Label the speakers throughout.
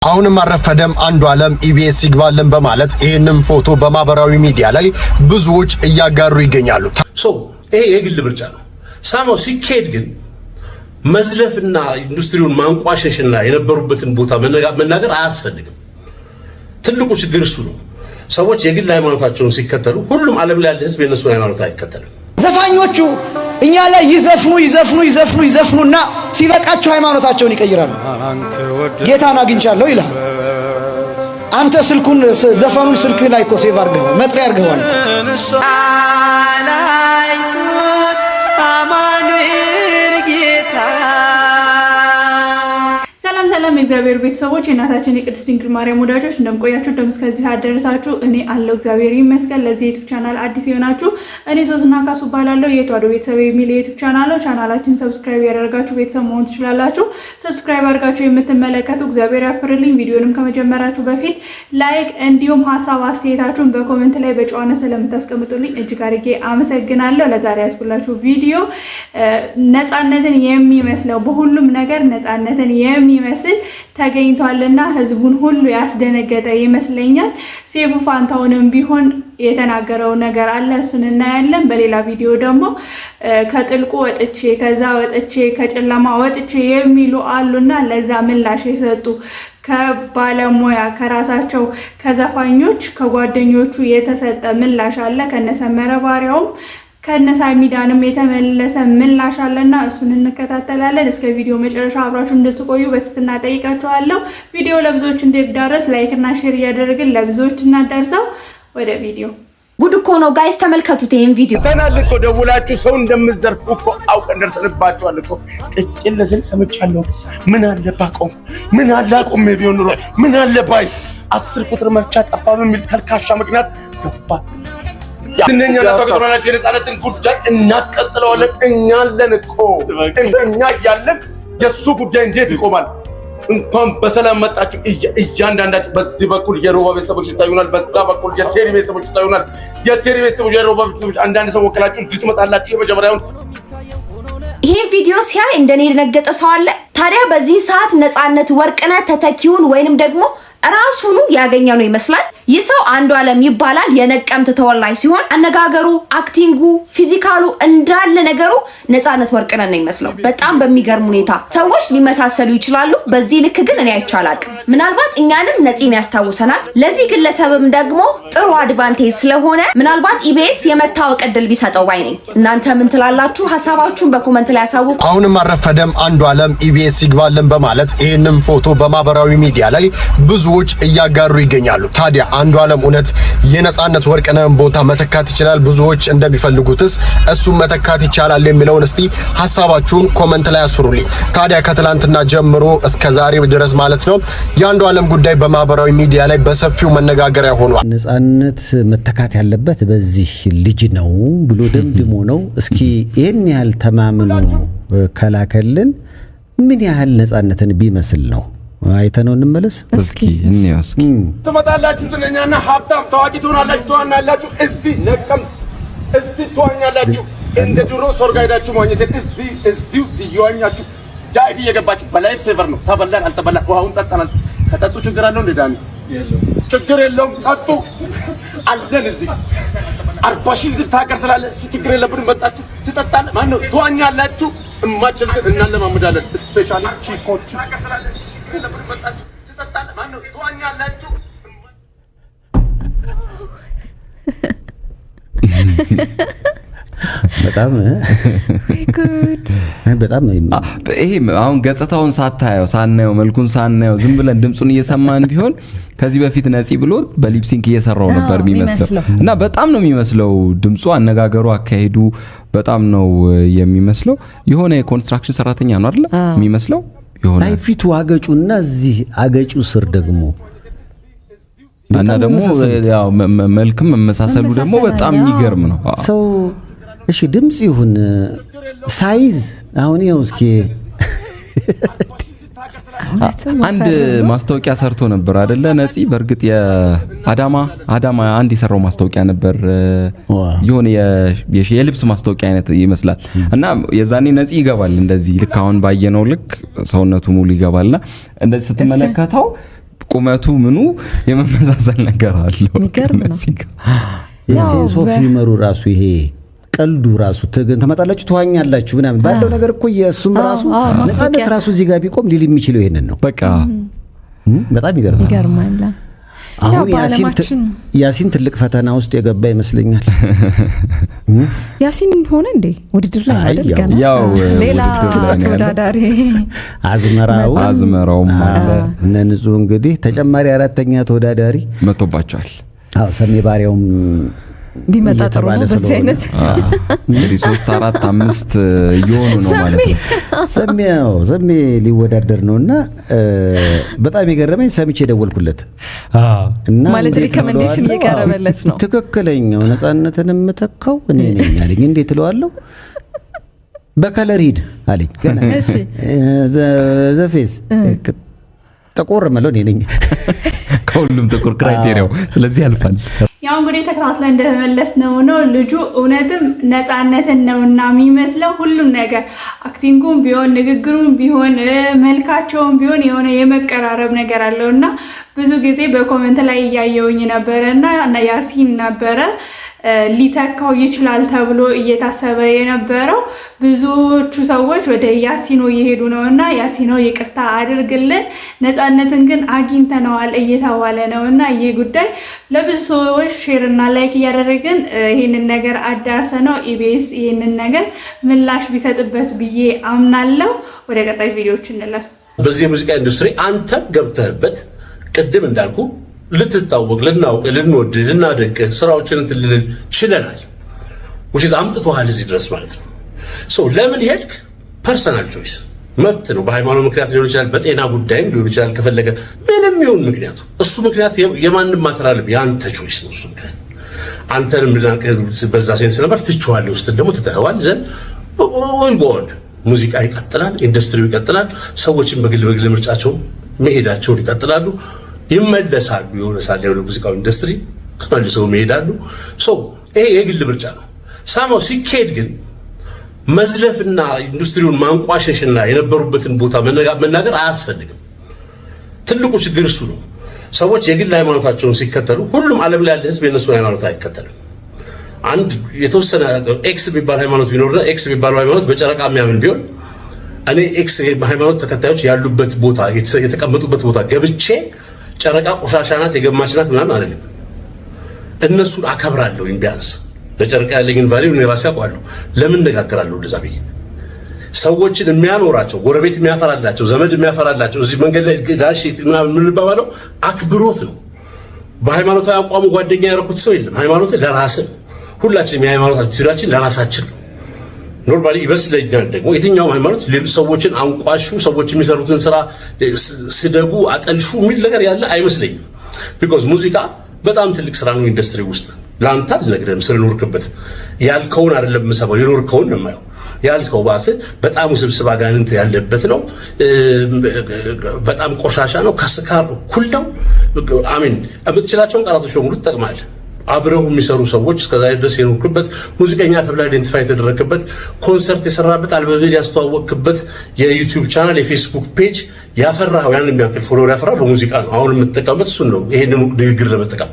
Speaker 1: አሁንም አረፈደም አንዱዓለም ኢቢኤስ ይግባልን በማለት ይሄንን ፎቶ በማህበራዊ ሚዲያ ላይ ብዙዎች እያጋሩ ይገኛሉ።
Speaker 2: ይሄ የግል ምርጫ ነው። ሳማው ሲኬድ ግን መዝለፍና ኢንዱስትሪውን ማንቋሸሽና የነበሩበትን ቦታ መናገር አያስፈልግም። ትልቁ ችግር እሱ ነው። ሰዎች የግል ሃይማኖታቸውን ሲከተሉ ሁሉም ዓለም ላይ ያለ ህዝብ የነሱን ሃይማኖት አይከተልም።
Speaker 3: ዘፋኞቹ እኛ ላይ ይዘፍኑና ሲበቃቸው ሃይማኖታቸውን ይቀይራሉ። ጌታን አግኝቻለሁ ይላል። አንተ ዘፈኑን ስልክ ላይ እኮ ሴቭ አድርገው መጥሪያ አድርገዋል።
Speaker 4: ሰላም እግዚአብሔር ቤተሰቦች የእናታችን የቅድስት ድንግል ማርያም ወዳጆች እንደምቆያችሁ እንደምስከዚህ አደረሳችሁ። እኔ አለው እግዚአብሔር ይመስገን። ለዚህ ዩቲዩብ ቻናል አዲስ የሆናችሁ እኔ ሶስና ካሱ ባላለው የተዋሕዶ ቤተሰብ የሚል የዩቲዩብ ቻናላችን ሰብስክራይብ ያደርጋችሁ ቤተሰብ መሆን ትችላላችሁ። ሰብስክራይብ አድርጋችሁ የምትመለከቱ እግዚአብሔር ያክብርልኝ። ቪዲዮንም ከመጀመራችሁ በፊት ላይክ እንዲሁም ሐሳብ አስተያየታችሁን በኮሜንት ላይ በጨዋነት ስለምታስቀምጡልኝ እጅግ አድርጌ አመሰግናለሁ። ለዛሬ ያስኩላችሁ ቪዲዮ ነፃነትን የሚመስለው በሁሉም ነገር ነፃነትን የሚመስል ተገኝቷልና ህዝቡን ሁሉ ያስደነገጠ ይመስለኛል። ሴፉ ፋንታውንም ቢሆን የተናገረው ነገር አለ፣ እሱን እናያለን። በሌላ ቪዲዮ ደግሞ ከጥልቁ ወጥቼ ከዛ ወጥቼ ከጨለማ ወጥቼ የሚሉ አሉና ለዛ ምላሽ የሰጡ ከባለሙያ ከራሳቸው ከዘፋኞች ከጓደኞቹ የተሰጠ ምላሽ አለ። ከነሰመረ ባሪያውም ከነሳሚዳንም የተመለሰ ምላሽ አለና እሱን እንከታተላለን። እስከ ቪዲዮ መጨረሻ አብራችሁ እንድትቆዩ በትህትና ጠይቃችኋለሁ። ቪዲዮ ለብዙዎች እንዲዳረስ ላይክ እና ሼር እያደረግን ለብዙዎች እናዳርሰው። ወደ ቪዲዮ
Speaker 5: ጉድ እኮ ነው ጋይስ፣ ተመልከቱት ይሄን ቪዲዮ።
Speaker 6: ተናልቆ ደውላችሁ ሰው እንደምትዘርፉ እኮ አውቀን ደርሰንባችኋል እኮ። ቅጭን ለስል ሰምቻለሁ። ምን አለ ባቆም፣ ምን አለ አቆም ቢሆን ኑሮ፣ ምን አለ ባይ 10 ቁጥር መፍቻ ጠፋ በሚል ተልካሻ ምክንያት ገባ። እኛ ለተቆጥሮናቸው የነፃነትን ጉዳይ እናስቀጥለዋለን። እኛ አለን እኮ እኛ ያለን የሱ ጉዳይ እንዴት ይቆማል? እንኳን በሰላም መጣችሁ። እያንዳንዳችሁ በዚህ በኩል የሮባ ቤተሰቦች ይታዩናል፣ በዛ በኩል የቴሪ ቤተሰቦች ይታዩናል። የቴሪ ቤተሰቦች የሮባ ቤተሰቦች አንዳንድ ሰው ወክላችሁ እዚህ ትመጣላችሁ። የመጀመሪያውን
Speaker 5: ይሄን ቪዲዮ ሲያይ እንደኔ የደነገጠ ሰው አለ? ታዲያ በዚህ ሰዓት ነፃነት ወርቅነህ ተተኪውን ወይንም ደግሞ ራሱኑ ያገኘ ነው ይመስላል። ይህ ሰው አንዱዓለም ይባላል። የነቀምት ተወላጅ ሲሆን አነጋገሩ፣ አክቲንጉ፣ ፊዚካሉ እንዳለ ነገሩ ነፃነት ወርቅነህ ነው ይመስለው። በጣም በሚገርም ሁኔታ ሰዎች ሊመሳሰሉ ይችላሉ። በዚህ ልክ ግን እኔ አይቻላቅም። ምናልባት እኛንም ነፂን ያስታውሰናል። ለዚህ ግለሰብም ደግሞ ጥሩ አድቫንቴጅ ስለሆነ ምናልባት ኢቢኤስ የመታወቅ እድል ቢሰጠው ባይ ነኝ። እናንተ ምን ትላላችሁ? ሐሳባችሁን በኮሜንት ላይ ያሳውቁ።
Speaker 1: አሁንም አረፈደም አንዱዓለም ኢቢኤስ ይግባልን በማለት ይሄንን ፎቶ በማህበራዊ ሚዲያ ላይ ብዙዎች እያጋሩ ይገኛሉ። ታዲያ አንዱዓለም እውነት የነፃነት ወርቅነህን ቦታ መተካት ይችላል? ብዙዎች እንደሚፈልጉትስ እሱም መተካት ይቻላል የሚለውን እስቲ ሐሳባችሁን ኮሜንት ላይ አስፍሩልኝ። ታዲያ ከትላንትና ጀምሮ እስከ ዛሬ ድረስ ማለት ነው የአንዱዓለም ጉዳይ በማህበራዊ ሚዲያ ላይ በሰፊው መነጋገሪያ ሆኗል።
Speaker 7: ነፃነት መተካት ያለበት በዚህ ልጅ ነው ብሎ ደምድሞ ነው። እስኪ ይሄን ያህል ተማምኖ ከላከልን ምን ያህል ነፃነትን ቢመስል ነው? አይተነው እንመለስ
Speaker 8: እስኪ እንየው። እስኪ
Speaker 6: ትመጣላችሁ ስለኛና ሀብታም ታዋቂ ትሆናላችሁ፣ ትዋናላችሁ። እዚህ ነቀምት እዚህ ትዋኛላችሁ። እንደ ድሮ ሶርጋ ሄዳችሁ ማግኘት እዚሁ እየዋኛችሁ ዳይቭ እየገባችሁ በላይፍ ሴቨር ነው። ተበላን አልተበላን ውሃውን ጠጣናል። ከጠጡ ችግር አለው እንደ ዳኒ ችግር የለውም። ጠጡ አለን። እዚህ 40,000 ልጅ ታቀር ስላለ እሱ ችግር የለብንም። መጣችሁ ትጠጣለ ማን ነው ትዋኛላችሁ። እማችልትን እናለማምዳለን። ስፔሻሊ ቺኮች
Speaker 7: በጣም
Speaker 8: ይሄ አሁን ገጽታውን ሳናየው መልኩን ሳናየው ዝም ብለን ድምጹን እየሰማን ቢሆን ከዚህ በፊት ነፂ ብሎ በሊፕሲንክ እየሰራው ነበር የሚመስለው እና በጣም ነው የሚመስለው ድምጹ፣ አነጋገሩ፣ አካሄዱ በጣም ነው የሚመስለው። የሆነ የኮንስትራክሽን ሰራተኛ ነው አይደል የሚመስለው። የሆነ
Speaker 7: ታይፊቱ አገጩና እዚህ አገጩ ስር ደግሞ
Speaker 8: እና ደግሞ ያው መልክም መመሳሰሉ ደግሞ በጣም የሚገርም ነው።
Speaker 7: ሰው እሺ ድምጽ ይሁን ሳይዝ አሁን ይኸው እስኪ
Speaker 8: አንድ ማስታወቂያ ሰርቶ ነበር አይደለ ነፂ? በርግጥ የአዳማ አንድ የሰራው ማስታወቂያ ነበር። የሆነ የልብስ ማስታወቂያ አይነት ይመስላል። እና የዛኔ ነፂ ይገባል እንደዚህ ልክ አሁን ባየነው ልክ ሰውነቱ ሙሉ ይገባልና እንደዚህ ስትመለከተው ቁመቱ ምኑ የመመሳሰል ነገር አለው።
Speaker 7: የሴንስ ኦፍ ሂውመሩ ራሱ ይሄ ቀልዱ ራሱ ተመጣጣላችሁ ተዋኛላችሁ ምናምን ባለው ነገር እኮ የእሱም ራሱ ነፃነት ራሱ እዚህ ጋር ቢቆም ሊል የሚችለው ይሄንን ነው።
Speaker 8: በቃ
Speaker 7: በጣም ይገርማል። አሁን ያሲን ትልቅ ፈተና ውስጥ የገባ ይመስለኛል።
Speaker 9: ያሲን ሆነ እንዴ ውድድር ላይ አይደል? ገና
Speaker 8: ያው
Speaker 9: ሌላ ተወዳዳሪ
Speaker 8: አዝመራው አለ።
Speaker 7: እነ ንጹህ እንግዲህ ተጨማሪ አራተኛ ተወዳዳሪ
Speaker 8: መጥቶባቸዋል።
Speaker 7: አዎ ሰሜ ባሪያውም
Speaker 9: ቢመጣ ጥሩ ነው። በዚህ አይነት
Speaker 8: እንግዲህ 3 4 5 እየሆኑ ነው ማለት ነው።
Speaker 7: ሰሜ ሊወዳደር ነውና በጣም የገረመኝ ሰምቼ ደወልኩለት
Speaker 9: እና ማለት ሪኮመንዴሽን እየቀረበለት ነው።
Speaker 7: ትክክለኛው ነፃነትን የምተካው እኔ ነኝ አለኝ። እንዴት እለዋለሁ? በከለር ሂድ አለኝ። ገና እሺ ዘፌስ ጥቁር መለው እኔ ነኝ
Speaker 8: ከሁሉም ጥቁር ክራይቴሪያው። ስለዚህ ያልፋል።
Speaker 4: ያው እንግዲህ ተከታትለን እንደተመለስ ነው ልጁ እውነትም ነፃነትን ነውና የሚመስለው ሁሉም ነገር አክቲንጉም ቢሆን ንግግሩም ቢሆን መልካቸውም ቢሆን የሆነ የመቀራረብ ነገር አለውና ብዙ ጊዜ በኮሜንት ላይ እያየውኝ ነበረና ያሲን ነበረ ሊተካው ይችላል ተብሎ እየታሰበ የነበረው ብዙዎቹ ሰዎች ወደ ያሲኖ እየሄዱ ነውና ያሲኖ ይቅርታ አድርግልን ነፃነትን ግን አግኝተነዋል እየተባለ ነውና ይህ ጉዳይ ለብዙ ሰዎች ሼር እና ላይክ እያደረግን ይሄንን ነገር አዳርሰ ነው ኢቢኤስ ይሄንን ነገር ምላሽ ቢሰጥበት ብዬ አምናለሁ። ወደ ቀጣይ ቪዲዮዎች እንለፍ።
Speaker 2: በዚህ የሙዚቃ ኢንዱስትሪ አንተ ገብተህበት ቅድም እንዳልኩ ልትታወቅ ልናውቅ ልንወድ ልናደንቅ ስራዎችን እንትልል ችለናል። ወይስ አምጥቶሃል እዚህ ድረስ ማለት ነው። ለምን ሄድክ? ፐርሰናል ቾይስ መብት ነው። በሃይማኖት ምክንያት ሊሆን ይችላል፣ በጤና ጉዳይም ሊሆን ይችላል። ከፈለገ ምንም ይሁን ምክንያቱ እሱ ምክንያት የማንም ማተራለም ያንተ ቾይስ ነው። እሱ ምክንያት አንተንም በዛ ሴንስ ነበር ትችዋለህ ውስጥ ደግሞ ትተኸዋል ዘንድ ወንጎን ሙዚቃ ይቀጥላል፣ ኢንዱስትሪው ይቀጥላል። ሰዎችን በግል ምርጫቸው መሄዳቸውን ይቀጥላሉ፣ ይመለሳሉ። የሆነ ሳለ ያለው ሙዚቃው ኢንዱስትሪ ተመልሰው ይሄዳሉ። ይሄ የግል ምርጫ ነው። ሳማው ሲኬድ ግን መዝለፍና ኢንዱስትሪውን ማንቋሸሽና የነበሩበትን ቦታ መናገር አያስፈልግም። ትልቁ ችግር እሱ ነው። ሰዎች የግል ሃይማኖታቸውን ሲከተሉ ሁሉም ዓለም ላይ ያለ ህዝብ የነሱን ሃይማኖት አይከተልም። አንድ የተወሰነ ኤክስ የሚባል ሃይማኖት ቢኖርና ኤክስ የሚባለው ሃይማኖት በጨረቃ የሚያምን ቢሆን እኔ ኤክስ ሃይማኖት ተከታዮች ያሉበት ቦታ የተቀመጡበት ቦታ ገብቼ ጨረቃ ቆሻሻ ናት የገማች ናት ምናምን አይደለም። እነሱን አከብራለሁ። ቢያንስ ለጨረቃ ያለኝን ቫልዩ እኔ ራሴ አውቃለሁ። ለምን ነጋገራለሁ? እንደዛ ብዬ ሰዎችን የሚያኖራቸው ጎረቤት የሚያፈራላቸው ዘመድ የሚያፈራላቸው እዚህ መንገድ ላይ ጋሽ ምናምን የምንባባለው አክብሮት ነው። በሃይማኖታዊ አቋሙ ጓደኛ ያደረኩት ሰው የለም። ሃይማኖት ለራስህ ሁላችንም የሃይማኖት አቲቲዩዳችን ለራሳችን ነው። ኖርማሊ ይመስለኛል ደግሞ የትኛውም ሃይማኖት ሌሎች ሰዎችን አንቋሹ ሰዎች የሚሰሩትን ስራ ስደጉ አጠልሹ የሚል ነገር ያለ አይመስለኝም። ቢኮዝ ሙዚቃ በጣም ትልቅ ስራ ነው ኢንዱስትሪ ውስጥ። ላንተ አልነግርህም ስለኖርክበት ያልከውን አይደለም የምሰማው የኖርከውን ነው የማየው። ያልከው ባፍ በጣም ውስብስብ አጋንንት ያለበት ነው። በጣም ቆሻሻ ነው። ከስካር እኩል ነው። አሚን የምትችላቸውን ቃላቶች በሙሉ ትጠቅማለህ። አብረው የሚሰሩ ሰዎች እስከዛሬ ድረስ የኖርክበት ሙዚቀኛ ተብላ አይደንቲፋይ የተደረክበት ኮንሰርት የሰራበት አልበም ያስተዋወቅበት የዩቲዩብ ቻናል የፌስቡክ ፔጅ ያፈራው ያን የሚያክል ፎሎወር ያፈራው በሙዚቃ ነው። አሁን የምትጠቀምበት እሱን ነው። ይሄንን ንግግር ለመጠቀም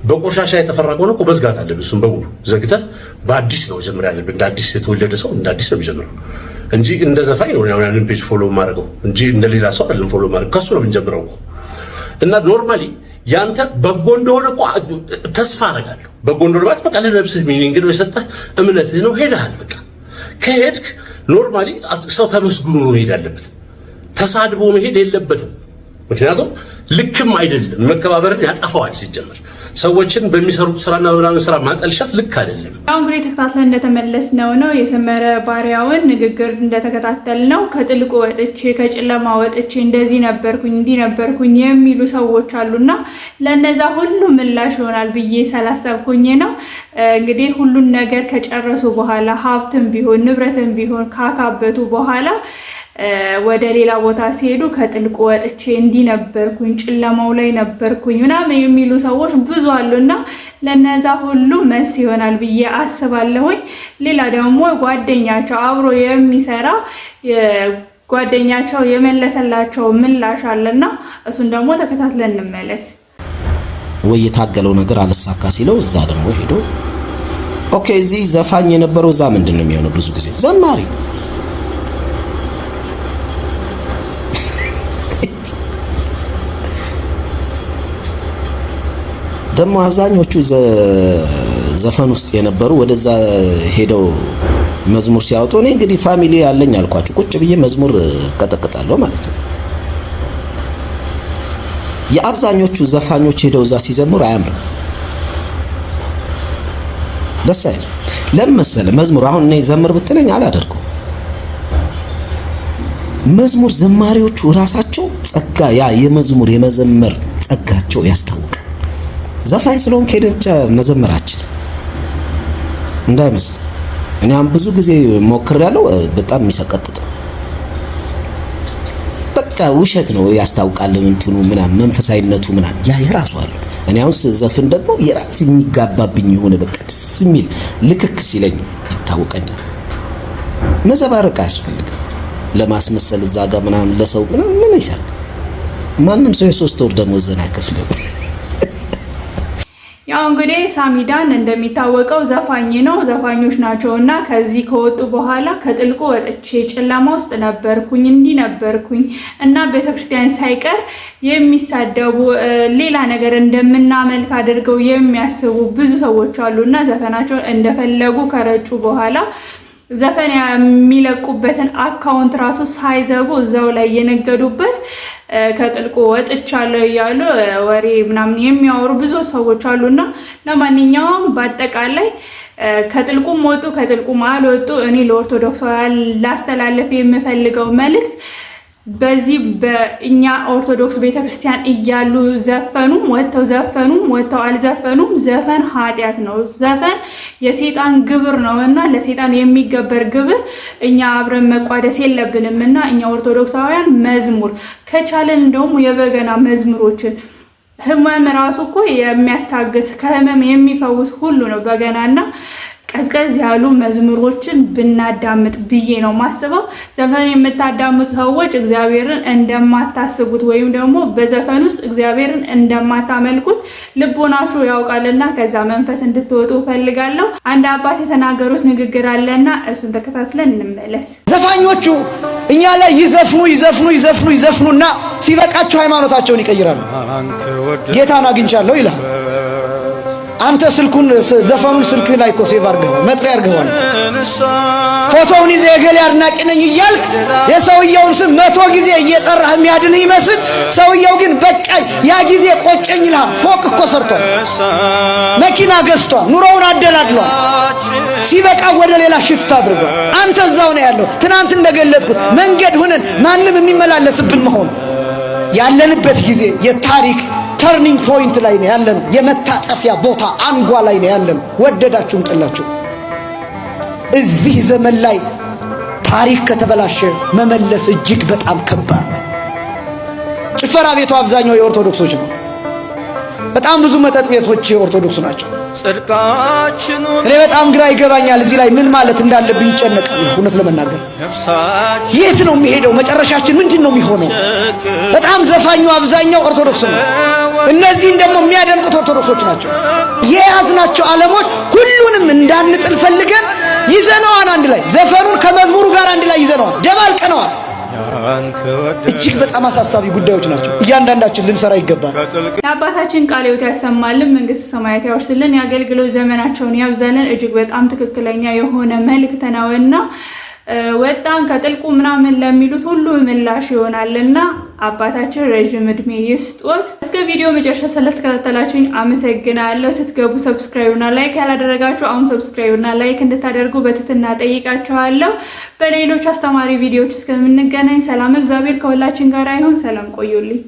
Speaker 2: በቆሻሻ የተፈራ ከሆነ እኮ መዝጋት አለብህ። እሱን በሙሉ ዘግተህ በአዲስ ነው መጀመሪያ ያለብህ። እንደ አዲስ የተወለደ ሰው እንደ አዲስ ነው የሚጀምረው እንጂ እንደ ዘፋኝ ነው ያንን ፔጅ ፎሎ ማድረገው እንጂ እንደሌላ ሰው አይደለም ፎሎ ማድረግ። ከሱ ነው የምንጀምረው እና ኖርማሊ ያንተ በጎ እንደሆነ እኮ ተስፋ አደርጋለሁ። በጎ እንደሆነ ማለት በቃ ለነፍስህ ሚኒንግ ነው የሰጠህ እምነትህ ነው። ሄደሃል። በቃ ከሄድክ ኖርማሊ ሰው ተመስግኖ ነው መሄድ ያለበት። ተሳድቦ መሄድ የለበትም። ምክንያቱም ልክም አይደለም። መከባበርን ያጠፋዋል ሲጀመር ሰዎችን በሚሰሩት ስራና በምናምን ስራ ማጠልሻት ልክ አይደለም።
Speaker 4: አሁን እንግዲህ ተከታትለን እንደተመለስነው ነው የሰመረ ባሪያውን ንግግር እንደተከታተልነው ከጥልቁ ወጥቼ ከጨለማ ወጥቼ እንደዚህ ነበርኩኝ እንዲህ ነበርኩኝ የሚሉ ሰዎች አሉና ለነዛ ሁሉ ምላሽ ይሆናል ብዬ ስላሰብኩኝ ነው። እንግዲህ ሁሉን ነገር ከጨረሱ በኋላ ሀብትም ቢሆን ንብረትም ቢሆን ካካበቱ በኋላ ወደ ሌላ ቦታ ሲሄዱ ከጥልቁ ወጥቼ እንዲህ ነበርኩኝ ጨለማው ላይ ነበርኩኝ ምናምን የሚሉ ሰዎች ብዙ አሉና ለነዛ ሁሉ መልስ ይሆናል ብዬ አስባለሁኝ። ሌላ ደግሞ ጓደኛቸው አብሮ የሚሰራ ጓደኛቸው የመለሰላቸው ምላሽ አለና እሱን ደግሞ ተከታትለን እንመለስ።
Speaker 10: ወይ የታገለው ነገር አልሳካ ሲለው እዛ ደግሞ ሄዶ ኦኬ እዚህ ዘፋኝ የነበረው እዛ ምንድነው የሚሆነው? ብዙ ጊዜ ዘማሪ ደግሞ አብዛኞቹ ዘፈን ውስጥ የነበሩ ወደዛ ሄደው መዝሙር ሲያወጡ እኔ እንግዲህ ፋሚሊ ያለኝ አልኳችሁ ቁጭ ብዬ መዝሙር ቀጠቅጣለሁ ማለት ነው። የአብዛኞቹ ዘፋኞች ሄደው እዛ ሲዘምሩ አያምርም፣ ደስ አይልም። ለምን መሰለህ? መዝሙር አሁን እኔ ዘምር ብትለኝ አላደርገው። መዝሙር ዘማሪዎቹ ራሳቸው ጸጋ ያ የመዝሙር የመዘመር ጸጋቸው ያስታውቃል። ዘፋኝ ስለሆንክ ሄደህ ብቻ መዘመራችን እንዳይመስል። እኔ አሁን ብዙ ጊዜ ሞክሬያለሁ፣ በጣም የሚሰቀጥጥ በቃ ውሸት ነው ያስታውቃል። እንትኑ ምናምን መንፈሳዊነቱ ምናምን ያ የራሱ አለ። እኔ አሁን ስዘፍን ደግሞ የራስ የሚጋባብኝ የሆነ በቃ ደስ የሚል ልክክ ሲለኝ ይታወቀኛል። መዘባረቅ አያስፈልግም ለማስመሰል እዛ ጋር ምናምን ለሰው ምናምን ምን ይሰራል? ማንም ሰው የሶስት ወር ደሞዝን አይከፍልም።
Speaker 4: ያው እንግዲህ ሳሚዳን እንደሚታወቀው ዘፋኝ ነው፣ ዘፋኞች ናቸውና ከዚህ ከወጡ በኋላ ከጥልቁ ወጥቼ ጨለማ ውስጥ ነበርኩኝ እንዲህ ነበርኩኝ እና ቤተክርስቲያን ሳይቀር የሚሳደቡ ሌላ ነገር እንደምናመልክ አድርገው የሚያስቡ ብዙ ሰዎች አሉና ዘፈናቸውን እንደፈለጉ ከረጩ በኋላ ዘፈን የሚለቁበትን አካውንት ራሱ ሳይዘጉ እዛው ላይ የነገዱበት ከጥልቁ ወጥቻለሁ እያሉ ወሬ ምናምን የሚያወሩ ብዙ ሰዎች አሉና ለማንኛውም በአጠቃላይ ከጥልቁም ወጡ ከጥልቁም አልወጡ እኔ ለኦርቶዶክሳውያን ላስተላለፍ የምፈልገው መልእክት በዚህ በእኛ ኦርቶዶክስ ቤተክርስቲያን እያሉ ዘፈኑም ወጥተው አልዘፈኑም ዘፈን ኃጢያት ነው። ዘፈን የሰይጣን ግብር ነውና ለሰይጣን የሚገበር ግብር እኛ አብረን መቋደስ የለብንምና እኛ ኦርቶዶክሳውያን መዝሙር ከቻለን እንደውም የበገና መዝሙሮችን ህመም ራሱ እኮ የሚያስታግስ ከህመም የሚፈውስ ሁሉ ነው በገናና ቀዝቀዝ ያሉ መዝሙሮችን ብናዳምጥ ብዬ ነው ማስበው። ዘፈን የምታዳምጡ ሰዎች እግዚአብሔርን እንደማታስቡት ወይም ደግሞ በዘፈን ውስጥ እግዚአብሔርን እንደማታመልኩት ልቦናችሁ ያውቃልና ከዛ መንፈስ እንድትወጡ ፈልጋለሁ። አንድ አባት የተናገሩት ንግግር አለና እሱን ተከታትለን እንመለስ።
Speaker 3: ዘፋኞቹ እኛ ላይ ይዘፍኑና ሲበቃቸው ሃይማኖታቸውን ይቀይራሉ። ጌታን አግኝቻለሁ ይላል። አንተ ስልኩን ዘፈኑን ስልክ ላይ እኮ ሴቭ አድርገህ መጥሪያ አድርገዋል። ፎቶውን ይዘህ የገሌ አድናቂ ነኝ እያልክ የሰውየውን ስም 100 ጊዜ እየጠራህ የሚያድንህ ይመስል ሰውየው ግን በቃኝ ያ ጊዜ ቆጨኝ ይልሃል። ፎቅ እኮ ሰርቷል፣ መኪና ገዝቷል፣ ኑሮውን አደላድሏል። ሲበቃ ወደ ሌላ ሽፍት አድርጓል። አንተ እዛው ነው ያለው። ትናንት እንደገለጥኩት መንገድ ሆነን ማንም የሚመላለስብን መሆኑ ያለንበት ጊዜ የታሪክ ተርኒንግ ፖይንት ላይ ነው ያለን። የመታጠፊያ ቦታ አንጓ ላይ ነው ያለን። ወደዳችሁም ጠላችሁ እዚህ ዘመን ላይ ታሪክ ከተበላሸ መመለስ እጅግ በጣም ከባድ ነው። ጭፈራ ቤቱ አብዛኛው የኦርቶዶክሶች ነው። በጣም ብዙ መጠጥ ቤቶች የኦርቶዶክስ ናቸው። እኔ በጣም ግራ ይገባኛል። እዚህ ላይ ምን ማለት እንዳለብኝ ይጨነቃል። እውነት ለመናገር የት ነው የሚሄደው? መጨረሻችን ምንድን ነው የሚሆነው? በጣም ዘፋኙ አብዛኛው ኦርቶዶክስ ነው። እነዚህን ደግሞ የሚያደምቁት ኦርቶዶክሶች ናቸው። የያዝናቸው ዓለሞች ሁሉንም እንዳንጥል ፈልገን ይዘነዋል። አንድ ላይ ዘፈኑን ከመዝሙሩ ጋር አንድ ላይ ይዘነዋል፣ ደባልቀነዋል። እጅግ በጣም አሳሳቢ ጉዳዮች ናቸው። እያንዳንዳችን ልንሰራ ይገባል።
Speaker 4: የአባታችን ቃለ ሕይወት ያሰማልን፣ መንግስተ ሰማያት ያወርስልን፣ የአገልግሎት ዘመናቸውን ያብዛልን። እጅግ በጣም ትክክለኛ የሆነ መልእክት ነውና ወጣን ከጥልቁ ምናምን ለሚሉት ሁሉ ምላሽ ይሆናልና አባታችን ረጅም እድሜ ይስጦት። እስከ ቪዲዮ መጨረሻ ስለተከታተላችሁኝ አመሰግናለሁ። ስትገቡ ሰብስክራይብ እና ላይክ ያላደረጋችሁ አሁን ሰብስክራይብ እና ላይክ እንድታደርጉ በትህትና ጠይቃችኋለሁ። በሌሎች አስተማሪ ቪዲዮዎች እስከምንገናኝ ሰላም እግዚአብሔር ከሁላችን ጋር ይሁን። ሰላም ቆዩልኝ።